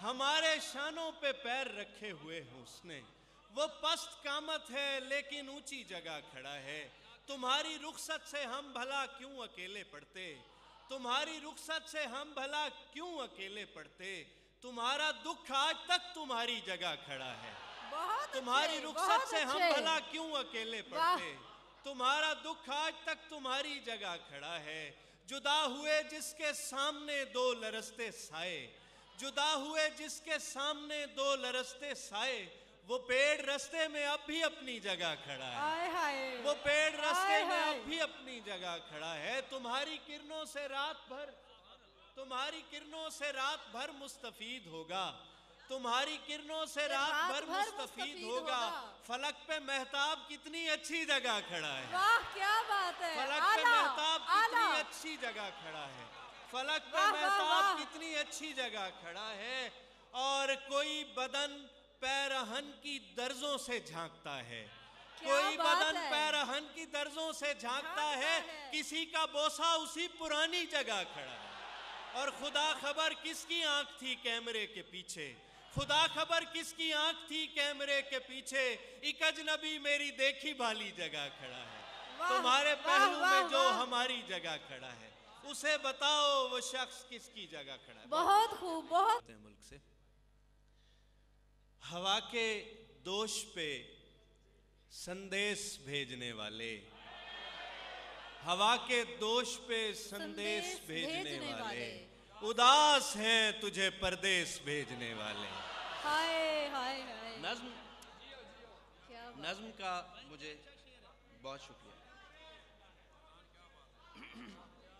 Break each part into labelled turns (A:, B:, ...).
A: हमारे शानों पे पैर रखे हुए हैं उसने। वो पस्त कामत है लेकिन ऊंची जगह खड़ा है। तुम्हारी रुखसत से हम भला क्यों अकेले पड़ते, तुम्हारी रुखसत से हम भला क्यों अकेले पड़ते। तुम्हारा दुख आज तक तुम्हारी जगह खड़ा है,
B: बहुत
A: तुम्हारी
B: अच्छे,
A: रुखसत
B: बहुत
A: से हम
B: अच्छे।
A: भला क्यों अकेले पड़ते। तुम्हारा दुख आज तक तुम्हारी जगह खड़ा है। जुदा हुए जिसके सामने दो लरसते साए, जुदा हुए जिसके सामने दो लरसते साए, वो पेड़ रस्ते में अब भी अपनी जगह खड़ा है।
B: हाय हाय,
A: वो पेड़ रास्ते
B: हाय
A: में
B: हाय।
A: अब भी अपनी जगह खड़ा है। तुम्हारी किरणों से रात भर, तुम्हारी किरणों से रात भर मुस्तफीद होगा, तुम्हारी किरणों से रात भर मुस्तफीद होगा। फलक पे महताब कितनी अच्छी जगह खड़ा है,
B: वाह क्या बात है,
A: फलक पे
B: आला,
A: महताब
B: आला।
A: कितनी अच्छी जगह खड़ा है, फलक पे
B: वाह, वाह,
A: महताब
B: वाह।
A: कितनी अच्छी जगह खड़ा है। और कोई बदन पैरहन की दर्जों से झांकता है,
B: क्या
A: कोई
B: बात
A: बदन
B: है।
A: पैरहन की दर्जों से झांकता है, किसी का बोसा उसी पुरानी जगह खड़ा है। और खुदा खबर किसकी आंख थी कैमरे के पीछे, खुदा खबर किसकी आंख थी कैमरे के पीछे। एक अजनबी मेरी देखी भाली जगह खड़ा है,
B: वाह,
A: तुम्हारे
B: वाह,
A: पहलू
B: वाह,
A: में जो
B: वाह।
A: हमारी जगह खड़ा है, उसे बताओ वो शख्स किसकी जगह खड़ा है।
B: बहुत खूब, बहुत।
A: मुल्क से हवा के दोष पे संदेश भेजने वाले, हवा के दोष पे संदेश भेजने वाले, उदास हैं तुझे परदेश भेजने वाले।
B: हाय हाय हाय,
C: नज्म
B: क्या बात।
C: नज्म का मुझे बहुत शुक्रिया,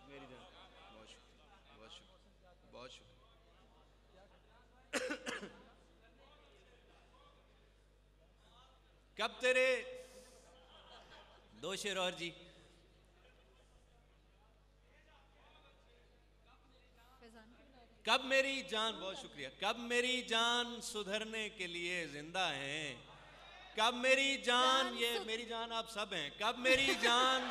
C: मेरी जान बहुत शुक्रिया, बहुत शुक्रिया, बहुत शुक्रिया।
A: कब तेरे दो शेर और जी, कब मेरी जान, बहुत शुक्रिया, कब मेरी जान सुधरने के लिए जिंदा हैं, कब मेरी जान, ये मेरी जान आप सब हैं, कब मेरी जान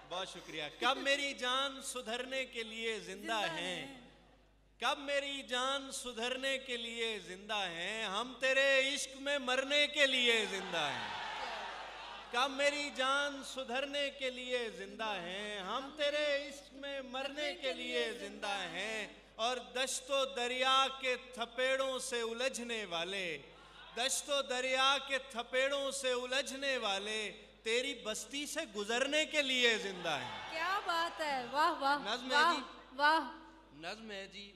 A: बहुत शुक्रिया, कब मेरी जान सुधरने के लिए जिंदा हैं, कब मेरी जान सुधरने के लिए जिंदा हैं, हम तेरे इश्क में मरने के लिए जिंदा हैं। कब मेरी जान सुधरने के लिए जिंदा हैं, हम तेरे इश्क में मरने के लिए जिंदा हैं। और दश्तो दरिया के थपेड़ों से उलझने वाले, दश्तो दरिया के थपेड़ों से उलझने वाले, तेरी बस्ती से गुजरने के लिए जिंदा हैं।
B: क्या बात है, वाह वाह,
A: नज़्म है
B: वाह
A: जी।
B: वाह।
C: नज्म है जी,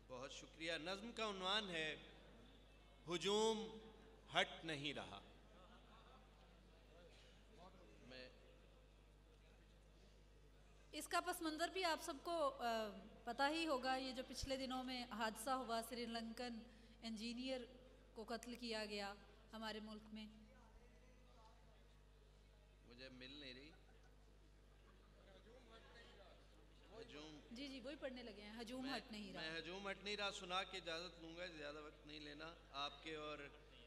A: बहुत शुक्रिया। नज़्म का उन्वान है हुजूम हट नहीं रहा।
C: मैं
B: इसका पस मंज़र भी आप सबको पता ही होगा। ये जो पिछले दिनों में हादसा हुआ, श्रीलंकन इंजीनियर को कत्ल किया गया हमारे मुल्क में।
C: मुझे मिल नहीं रही, हजूम,
B: जी जी वही पढ़ने लगे हैं, हजूम हट नहीं
C: मैं
B: रहा।
C: हजूम हट नहीं रहा सुना के इजाज़त लूँगा, ज़्यादा वक्त नहीं लेना।
A: आपके और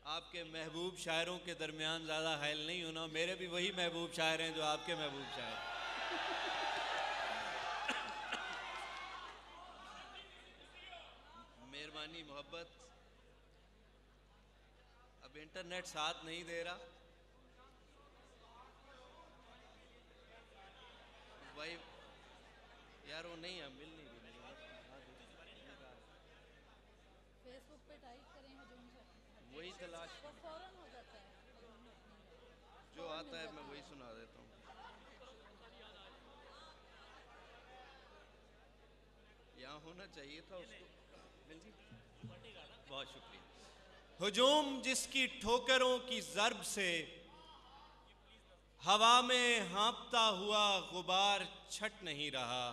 A: आपके महबूब शायरों के दरमियान ज़्यादा हायल नहीं होना। मेरे भी वही महबूब शायर हैं जो आपके महबूब शायर।
C: मेहरबानी, मोहब्बत,
A: अब इंटरनेट साथ नहीं दे रहा।
C: भाई यार वो नहीं है, मिल नहीं रही।
B: फेसबुक पे टाइप करें हजूम हट,
C: वही तलाश,
B: वो फौरन हो जाता है।
C: जो आता है मैं वही सुना देता हूँ। यहाँ होना चाहिए था उसको। मिल जी,
A: बहुत शुक्रिया। हुजूम जिसकी ठोकरों की ज़र्ब से हवा में हाँपता हुआ गुबार छट नहीं रहा,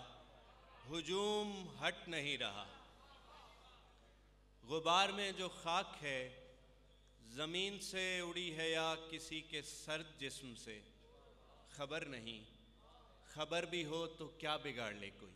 A: हुजूम हट नहीं रहा। गुबार में जो खाक है ज़मीन से उड़ी है या किसी के सर्द जिस्म से, खबर नहीं, खबर भी हो तो क्या बिगाड़ ले कोई।